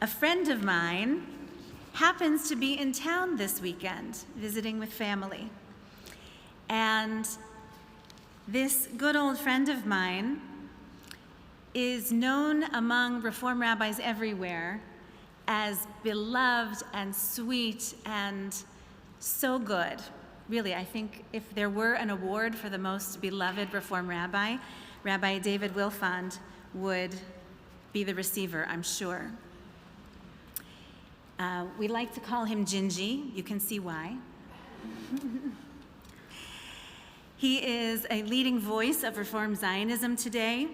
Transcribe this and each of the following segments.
A friend of mine happens to be in town this weekend, visiting with family. And this good old friend of mine is known among Reform rabbis everywhere as beloved and sweet and so good. Really, I think if there were an award for the most beloved Reform rabbi, Rabbi David Wilfond would be the receiver, I'm sure. We like to call him Gingy. You can see why. He is a leading voice of Reform Zionism today.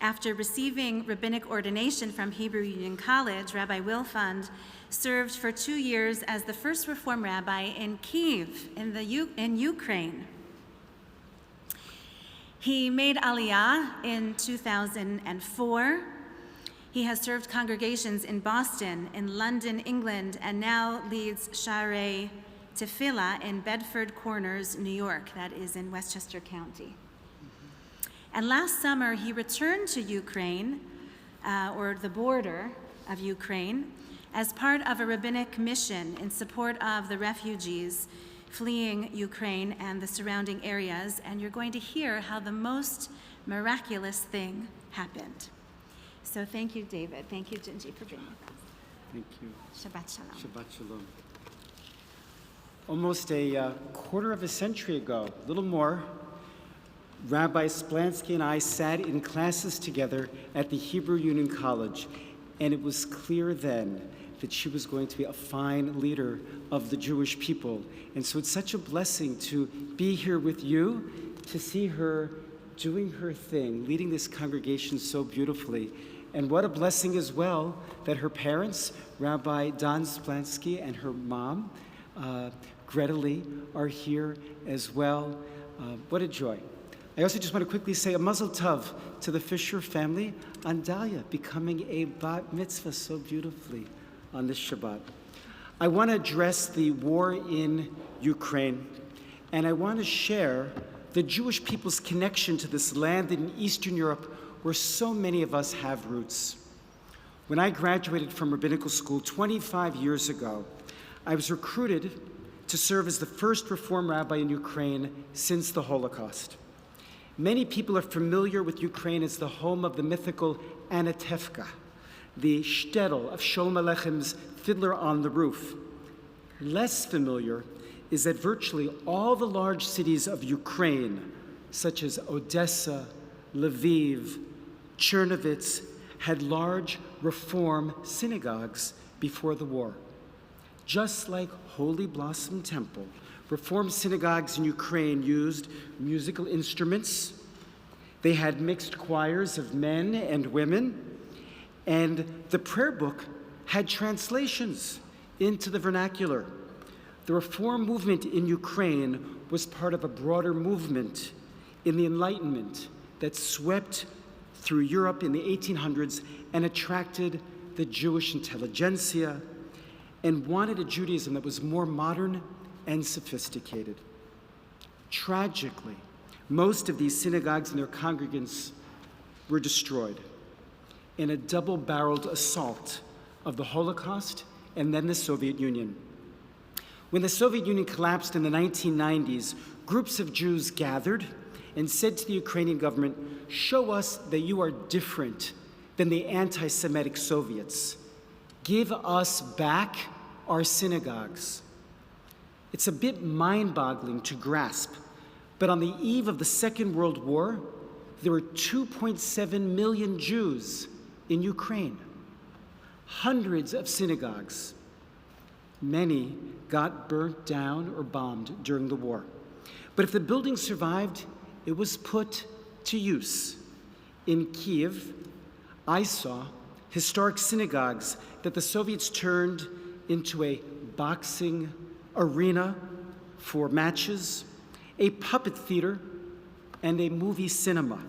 After receiving rabbinic ordination from Hebrew Union College, Rabbi Wilfond served for 2 years as the first Reform rabbi in Kyiv, in Ukraine. He made Aliyah in 2004. He has served congregations in Boston, in London, England, and now leads Sharei Tefillah in Bedford Corners, New York. That is in Westchester County. And last summer, he returned to Ukraine, or the border of Ukraine, as part of a rabbinic mission in support of the refugees fleeing Ukraine and the surrounding areas. And you're going to hear how the most miraculous thing happened. So thank you, David. Thank you, Gingy, for being with us. Thank you. Shabbat shalom. Shabbat shalom. Almost a quarter of a century ago, a little more, Rabbi Splansky and I sat in classes together at the Hebrew Union College, and it was clear then that she was going to be a fine leader of the Jewish people. And so it's such a blessing to be here with you, to see her doing her thing, leading this congregation so beautifully. And what a blessing as well that her parents, Rabbi Don Splansky and her mom, Greta Lee, are here as well. What a joy. I also just want to quickly say a mazel tov to the Fisher family on Dahlia becoming a bat mitzvah so beautifully on this Shabbat. I want to address the war in Ukraine, and I want to share the Jewish people's connection to this land in Eastern Europe where so many of us have roots. When I graduated from rabbinical school 25 years ago, I was recruited to serve as the first Reform rabbi in Ukraine since the Holocaust. Many people are familiar with Ukraine as the home of the mythical Anatevka, the shtetl of Sholem Aleichem's Fiddler on the Roof. Less familiar is that virtually all the large cities of Ukraine, such as Odessa, Lviv, Chernovitz, had large Reform synagogues before the war. Just like Holy Blossom Temple, Reform synagogues in Ukraine used musical instruments. They had mixed choirs of men and women, and the prayer book had translations into the vernacular. The Reform movement in Ukraine was part of a broader movement in the Enlightenment that swept through Europe in the 1800s and attracted the Jewish intelligentsia and wanted a Judaism that was more modern and sophisticated. Tragically, most of these synagogues and their congregants were destroyed in a double-barreled assault of the Holocaust and then the Soviet Union. When the Soviet Union collapsed in the 1990s, groups of Jews gathered and said to the Ukrainian government, "Show us that you are different than the anti-Semitic Soviets. Give us back our synagogues." It's a bit mind-boggling to grasp, but on the eve of the Second World War, there were 2.7 million Jews in Ukraine. Hundreds of synagogues. Many got burnt down or bombed during the war. But if the building survived, it was put to use. In Kyiv, I saw historic synagogues that the Soviets turned into a boxing arena for matches, a puppet theater, and a movie cinema.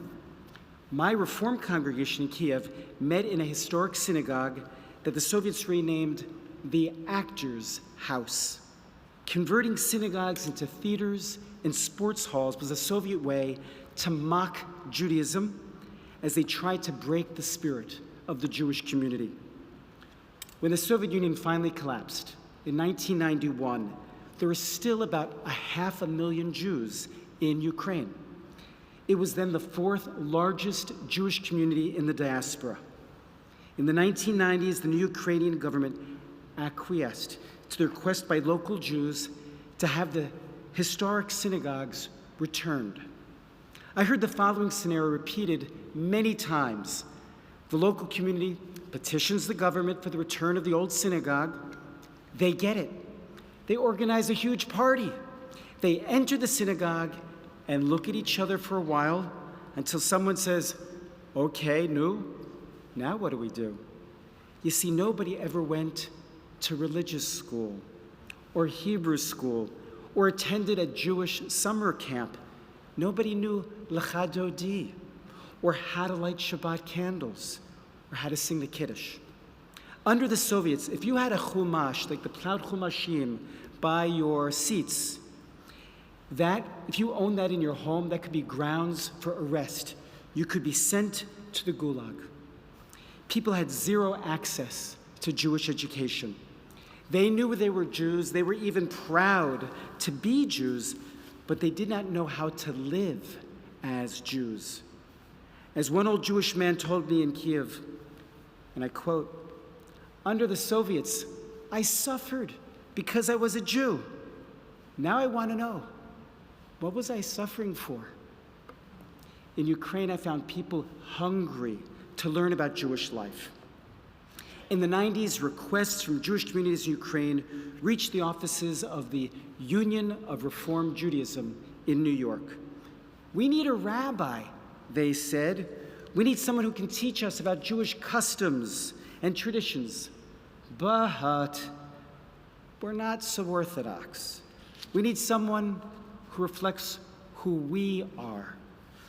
My Reform congregation in Kyiv met in a historic synagogue that the Soviets renamed the Actors' House. Converting synagogues into theaters and sports halls was a Soviet way to mock Judaism as they tried to break the spirit of the Jewish community. When the Soviet Union finally collapsed in 1991, there were still about 500,000 Jews in Ukraine. It was then the fourth largest Jewish community in the diaspora. In the 1990s, the new Ukrainian government acquiesced to the request by local Jews to have the historic synagogues returned. I heard the following scenario repeated many times. The local community petitions the government for the return of the old synagogue. They get it. They organize a huge party. They enter the synagogue and look at each other for a while until someone says, "Okay, now what do we do?" You see, nobody ever went to religious school or Hebrew school or attended a Jewish summer camp. Nobody knew Lecha Dodi or how to light Shabbat candles or how to sing the Kiddush. Under the Soviets, if you had a chumash, like the plowed chumashim, by your seats, that, if you owned that in your home, that could be grounds for arrest. You could be sent to the gulag. People had zero access to Jewish education. They knew they were Jews. They were even proud to be Jews, but they did not know how to live as Jews. As one old Jewish man told me in Kiev, and I quote, "Under the Soviets, I suffered because I was a Jew. Now I want to know, what was I suffering for?" In Ukraine, I found people hungry to learn about Jewish life. In the 90s, requests from Jewish communities in Ukraine reached the offices of the Union of Reform Judaism in New York. "We need a rabbi," they said. "We need someone who can teach us about Jewish customs and traditions. But we're not so orthodox. We need someone who reflects who we are.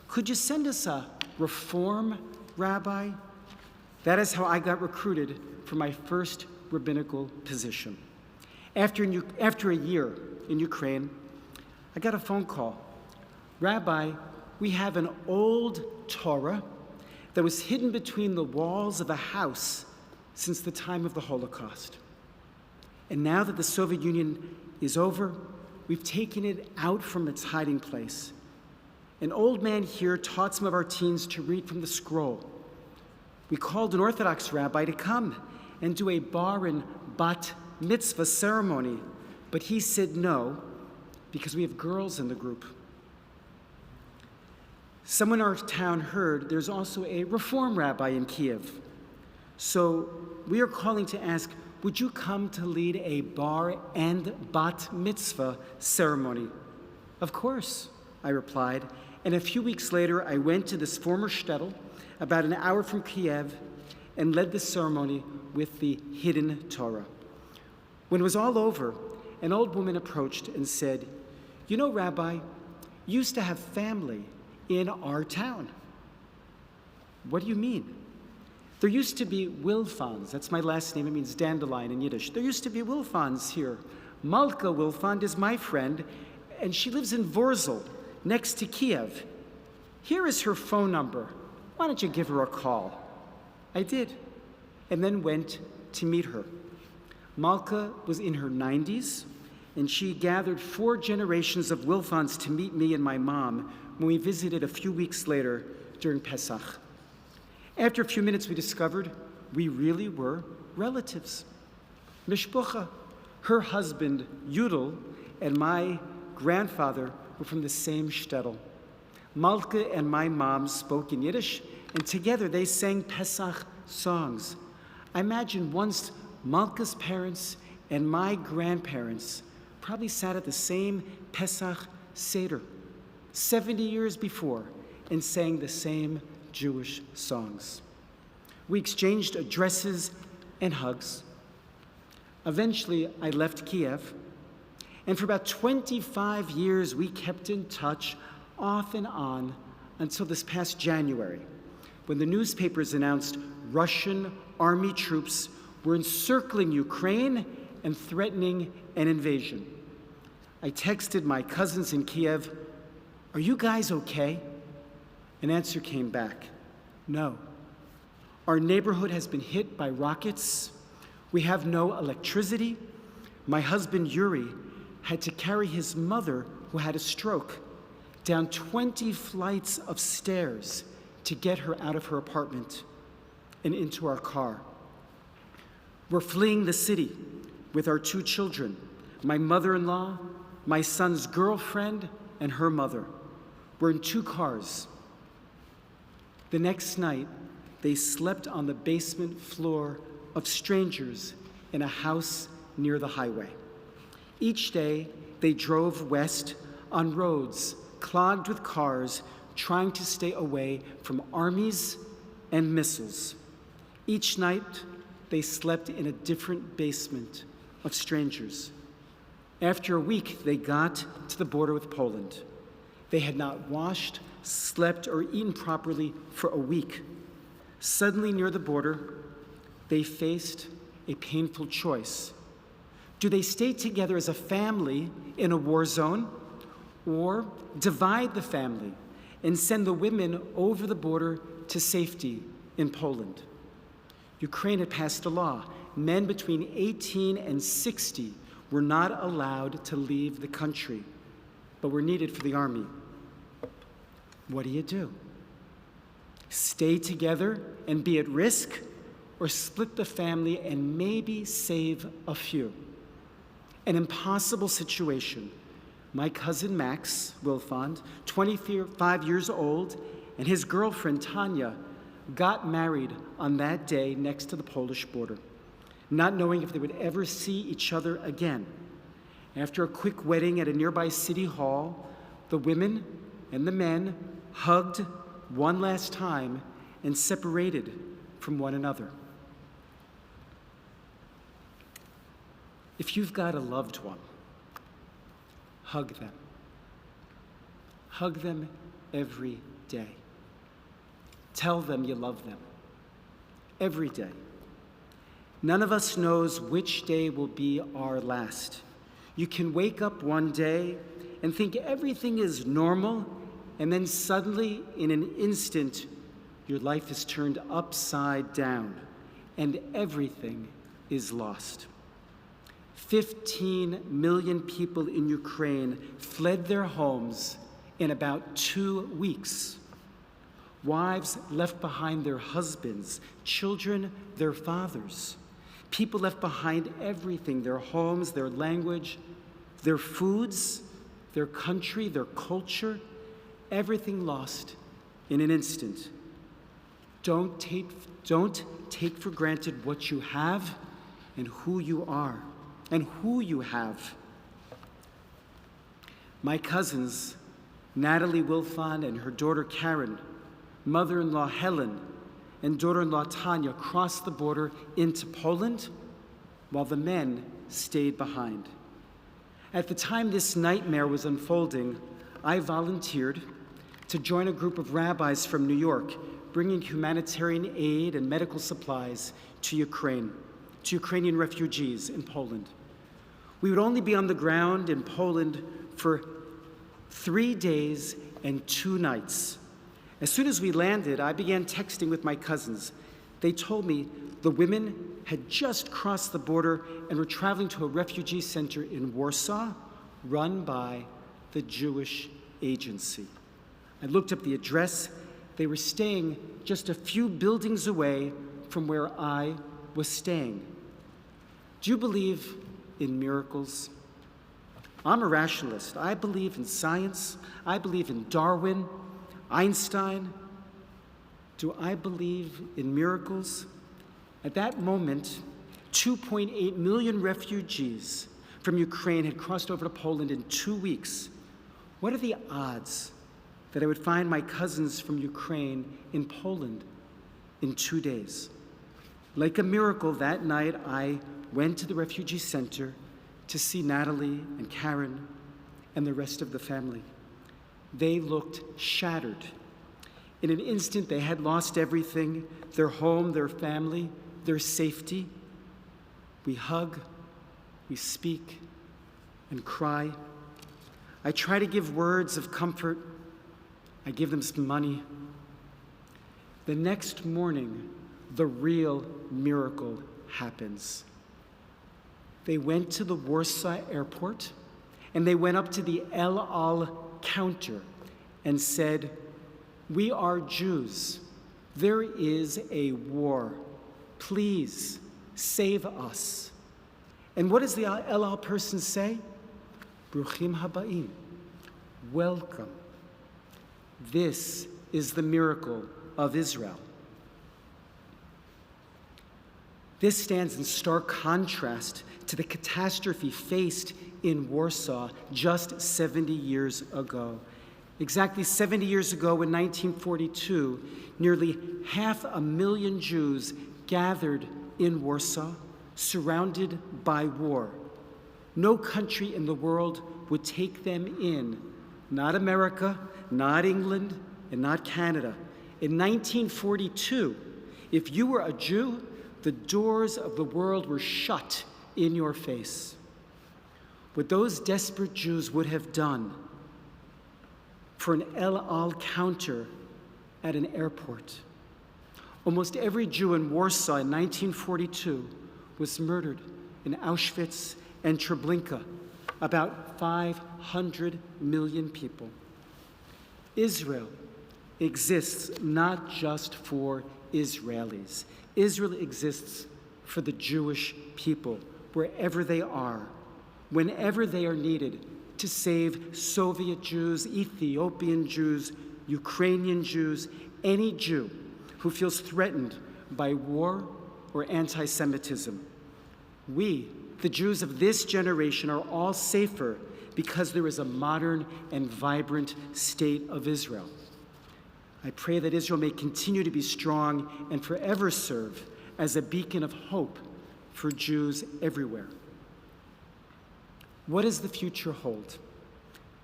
Could you send us a reform rabbi?" That is how I got recruited for my first rabbinical position. After a year in Ukraine, I got a phone call. "Rabbi, we have an old Torah that was hidden between the walls of a house since the time of the Holocaust. And now that the Soviet Union is over, we've taken it out from its hiding place. An old man here taught some of our teens to read from the scroll. We called an Orthodox rabbi to come and do a bar and bat mitzvah ceremony, but he said no because we have girls in the group." Someone in our town heard there's also a reform rabbi in Kiev. So we are calling to ask, would you come to lead a bar and bat mitzvah ceremony? "Of course," I replied, and a few weeks later I went to this former shtetl, about an hour from Kiev, and led the ceremony with the hidden Torah. When it was all over, an old woman approached and said, "You know, Rabbi, you used to have family in our town." "What do you mean?" "There used to be Wilfonds." That's my last name. It means dandelion in Yiddish. "There used to be Wilfonds here. Malka Wilfond is my friend, and she lives in Vorzel, next to Kiev. Here is her phone number. Why don't you give her a call?" I did, and then went to meet her. Malka was in her 90s, and she gathered 4 generations of Wilfonds to meet me and my mom when we visited a few weeks later during Pesach. After a few minutes, we discovered we really were relatives. Mishpucha, her husband, Yudel, and my grandfather were from the same shtetl. Malka and my mom spoke in Yiddish, and together they sang Pesach songs. I imagine once Malka's parents and my grandparents probably sat at the same Pesach Seder 70 years before and sang the same Jewish songs. We exchanged addresses and hugs. Eventually, I left Kiev, and for about 25 years, we kept in touch off and on until this past January, when the newspapers announced Russian army troops were encircling Ukraine and threatening an invasion. I texted my cousins in Kiev, "Are you guys okay?" An answer came back, "No. Our neighborhood has been hit by rockets. We have no electricity. My husband, Yuri, had to carry his mother, who had a stroke, down 20 flights of stairs to get her out of her apartment and into our car. We're fleeing the city with our 2 children, my mother-in-law, my son's girlfriend, and her mother. We're in 2 cars. The next night, they slept on the basement floor of strangers in a house near the highway. Each day, they drove west on roads clogged with cars, trying to stay away from armies and missiles. Each night, they slept in a different basement of strangers. After a week, they got to the border with Poland. They had not washed, slept, or eaten properly for a week. Suddenly, near the border, they faced a painful choice. Do they stay together as a family in a war zone, or divide the family and send the women over the border to safety in Poland? Ukraine had passed a law. Men between 18 and 60 were not allowed to leave the country, but were needed for the army. What do? Stay together and be at risk, or split the family and maybe save a few? An impossible situation. My cousin Max Wilfond, 25 years old, and his girlfriend Tanya got married on that day next to the Polish border, not knowing if they would ever see each other again. After a quick wedding at a nearby city hall, the women and the men hugged one last time and separated from one another. If you've got a loved one, hug them. Hug them every day. Tell them you love them every day. None of us knows which day will be our last. You can wake up one day and think everything is normal, and then suddenly, in an instant, your life is turned upside down, and everything is lost. 15 million people in Ukraine fled their homes in about 2 weeks. Wives left behind their husbands, children their fathers. People left behind everything, their homes, their language, their foods, their country, their culture, everything lost in an instant. Don't take for granted what you have and who you are and who you have. My cousins, Natalie Wilfond and her daughter Karen, mother-in-law Helen, and daughter-in-law Tanya crossed the border into Poland, while the men stayed behind. At the time this nightmare was unfolding, I volunteered to join a group of rabbis from New York, bringing humanitarian aid and medical supplies to Ukraine, to Ukrainian refugees in Poland. We would only be on the ground in Poland for 3 days and 2 nights. As soon as we landed, I began texting with my cousins. They told me the women had just crossed the border and were traveling to a refugee center in Warsaw, run by the Jewish Agency. I looked up the address. They were staying just a few buildings away from where I was staying. Do you believe in miracles? I'm a rationalist. I believe in science. I believe in Darwin, Einstein. Do I believe in miracles? At that moment, 2.8 million refugees from Ukraine had crossed over to Poland in 2 weeks. What are the odds that I would find my cousins from Ukraine in Poland in 2 days? Like a miracle, that night I went to the refugee center to see Natalie and Karen and the rest of the family. They looked shattered. In an instant, they had lost everything, their home, their family, their safety. We hug, we speak, and cry. I try to give words of comfort. I give them some money. The next morning, the real miracle happens. They went to the Warsaw airport, and they went up to the El Al counter and said, "We are Jews. There is a war. Please save us." And what does the El Al person say? Bruchim habaim. Welcome. This is the miracle of Israel. This stands in stark contrast to the catastrophe faced in Warsaw just 70 years ago. Exactly 70 years ago in 1942, nearly 500,000 Jews gathered in Warsaw, surrounded by war. No country in the world would take them in, not America, not England, and not Canada. In 1942, if you were a Jew, the doors of the world were shut in your face. What those desperate Jews would have done for an El Al counter at an airport. Almost every Jew in Warsaw in 1942 was murdered in Auschwitz and Treblinka, about 500 million people. Israel exists not just for Israelis. Israel exists for the Jewish people, wherever they are, whenever they are needed, to save Soviet Jews, Ethiopian Jews, Ukrainian Jews, any Jew who feels threatened by war or anti-Semitism. We, the Jews of this generation, are all safer because there is a modern and vibrant state of Israel. I pray that Israel may continue to be strong and forever serve as a beacon of hope for Jews everywhere. What does the future hold?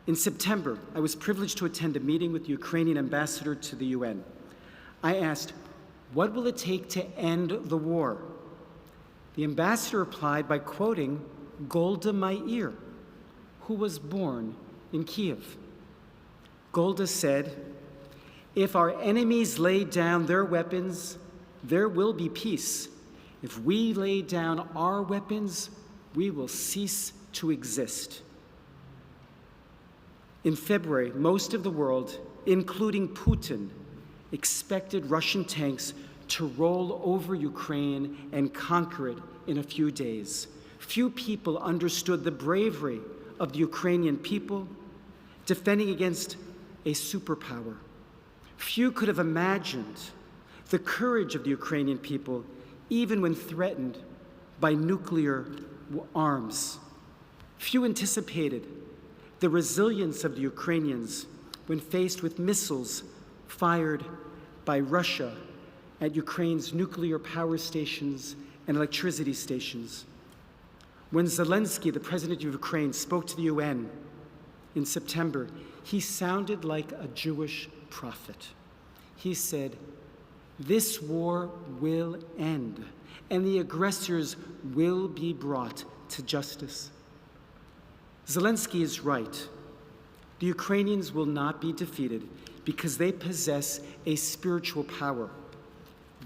In September, I was privileged to attend a meeting with the Ukrainian ambassador to the UN. I asked, "What will it take to end the war?" The ambassador replied by quoting Golda Meir, who was born in Kiev. Golda said, "If our enemies lay down their weapons, there will be peace. If we lay down our weapons, we will cease to exist." In February, most of the world, including Putin, expected Russian tanks to roll over Ukraine and conquer it in a few days. Few people understood the bravery of the Ukrainian people defending against a superpower. Few could have imagined the courage of the Ukrainian people, even when threatened by nuclear arms. Few anticipated the resilience of the Ukrainians when faced with missiles fired by Russia at Ukraine's nuclear power stations and electricity stations. When Zelensky, the president of Ukraine, spoke to the UN in September, he sounded like a Jewish prophet. He said, "This war will end, and the aggressors will be brought to justice." Zelensky is right. The Ukrainians will not be defeated because they possess a spiritual power.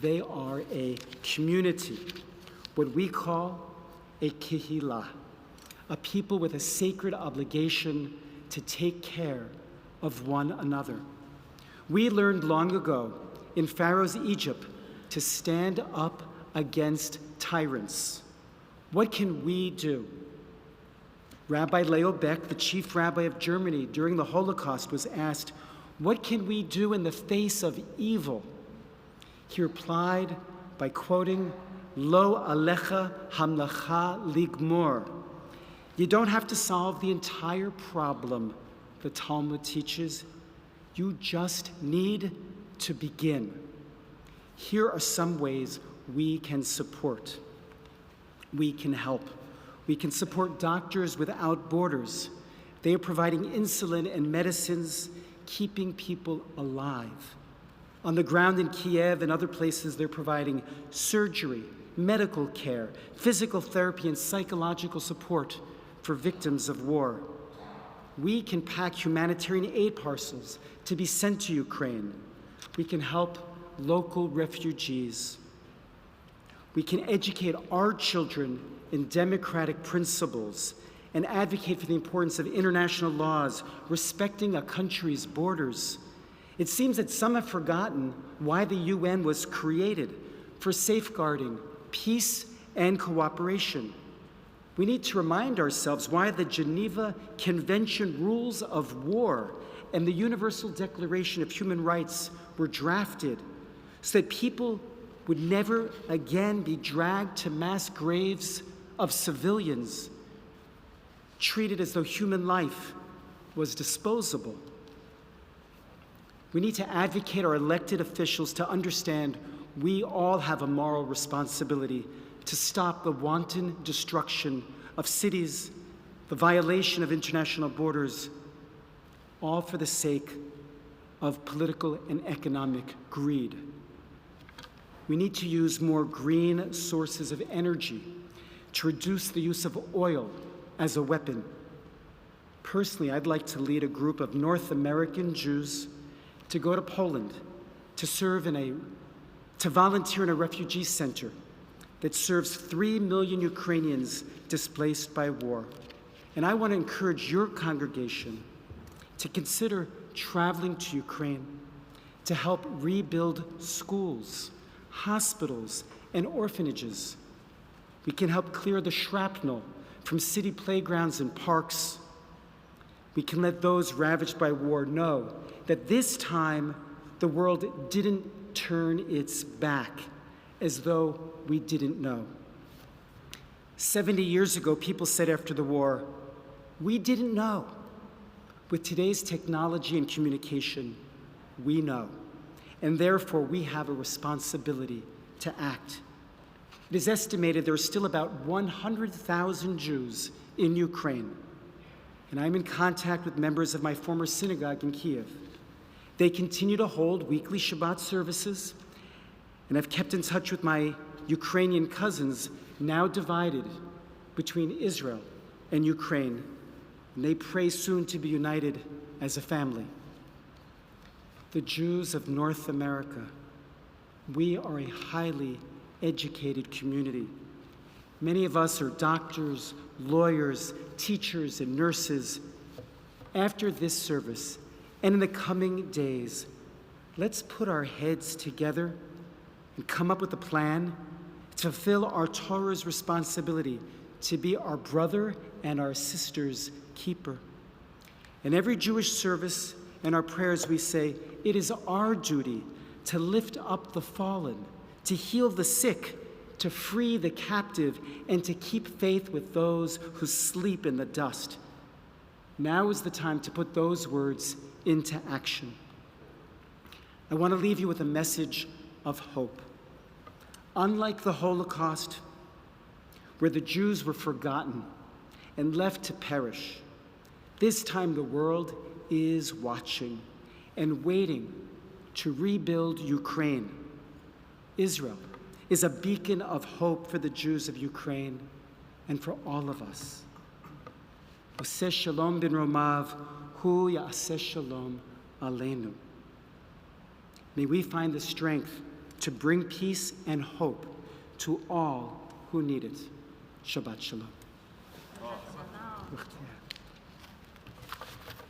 They are a community, what we call a kehillah, a people with a sacred obligation to take care of one another. We learned long ago in Pharaoh's Egypt to stand up against tyrants. What can we do? Rabbi Leo Beck, the chief rabbi of Germany during the Holocaust, was asked, "What can we do in the face of evil?" He replied by quoting, "Lo alecha hamlacha ligmor." You don't have to solve the entire problem, the Talmud teaches. You just need to begin. Here are some ways we can support. We can help. We can support Doctors Without Borders. They are providing insulin and medicines, keeping people alive. On the ground in Kiev and other places, they're providing surgery, medical care, physical therapy, and psychological support for victims of war. We can pack humanitarian aid parcels to be sent to Ukraine. We can help local refugees. We can educate our children in democratic principles and advocate for the importance of international laws, respecting a country's borders. It seems that some have forgotten why the UN was created, for safeguarding peace and cooperation. We need to remind ourselves why the Geneva Convention rules of war and the Universal Declaration of Human Rights were drafted, so that people would never again be dragged to mass graves of civilians, treated as though human life was disposable. We need to advocate our elected officials to understand we all have a moral responsibility to stop the wanton destruction of cities, the violation of international borders, all for the sake of political and economic greed. We need to use more green sources of energy to reduce the use of oil as a weapon. Personally, I'd like to lead a group of North American Jews to go to Poland to volunteer in a refugee center that serves 3 million Ukrainians displaced by war. And I want to encourage your congregation to consider traveling to Ukraine to help rebuild schools, hospitals, and orphanages. We can help clear the shrapnel from city playgrounds and parks. We can let those ravaged by war know that this time the world didn't turn its back as though we didn't know. 70 years ago, people said after the war, we didn't know. With today's technology and communication, we know. And therefore, we have a responsibility to act. It is estimated there are still about 100,000 Jews in Ukraine. And I'm in contact with members of my former synagogue in Kiev. They continue to hold weekly Shabbat services, and I've kept in touch with my Ukrainian cousins, now divided between Israel and Ukraine, and they pray soon to be united as a family. The Jews of North America, we are a highly educated community. Many of us are doctors, lawyers, teachers, and nurses. After this service, and in the coming days, let's put our heads together and come up with a plan to fulfill our Torah's responsibility to be our brother and our sister's keeper. In every Jewish service and our prayers, we say, it is our duty to lift up the fallen, to heal the sick, to free the captive, and to keep faith with those who sleep in the dust. Now is the time to put those words into action. I want to leave you with a message of hope. Unlike the Holocaust, where the Jews were forgotten and left to perish, this time the world is watching and waiting to rebuild Ukraine. Israel is a beacon of hope for the Jews of Ukraine and for all of us. Oseh shalom bin romav, hu ya'aseh shalom aleinu. May we find the strength to bring peace and hope to all who need it. Shabbat shalom.